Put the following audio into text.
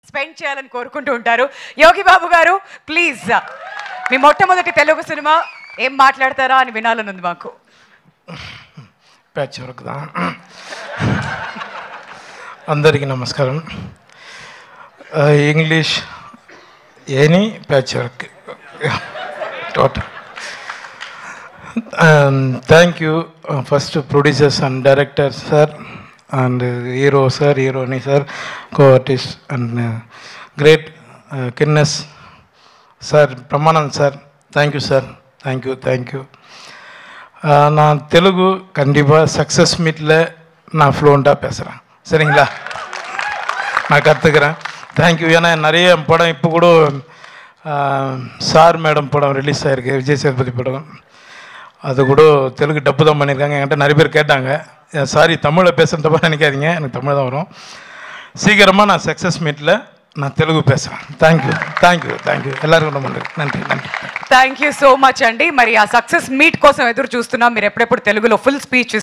Spend చేయాలని కోరుకుంటూ ఉంటారు. యోగి బాబు గారు ప్లీజ్ మీ మొట్టమొదటి తెలుగు సినిమా ఏం మాట్లాడతారా అని వినాలని ఉంది మాకు. ప్యాచ్ వర్క్ అందరికీ నమస్కారం. English any patch work total. Thank you first producers and director sir and hero sir, heroine sir, co-artist and great Kinnes sir, Pramanand sir, thank you sir, thank you. நான் தெலுங்கு கண்டிப்பாக success மீட்டில் நான் ஃப்ளூவெண்ட்டாக பேசுகிறேன், சரிங்களா? நான் கற்றுக்கிறேன். Thank you. ஏன்னா நிறைய படம் இப்போ கூட சார் மேடம் படம் ரிலீஸ் ஆகிருக்கு, விஜய் சேதுபதி படம். அது கூட தெலுங்கு டப்பு தான் பண்ணியிருக்காங்க. என்கிட்ட நிறைய பேர் கேட்டாங்க. சாரி தமிழில் பேசுகிறதப்ப நினைக்காதீங்க, எனக்கு தமிழ் தான் வரும். சீக்கிரமாக நான் சக்ஸஸ் மீட்டில் நான் தெலுங்கு பேசுகிறேன். థ్యాంక్ యూ எல்லாருக்கும் ரொம்ப நன்றி. థ్యాంక్ యూ సో మచ్ అండి. మరి ఆ సక్సెస్ మీట్ కోసం ఎదురు చూస్తున్నాం. మీరు ఎప్పుడెప్పుడు తెలుగులో ఫుల్ స్పీచ్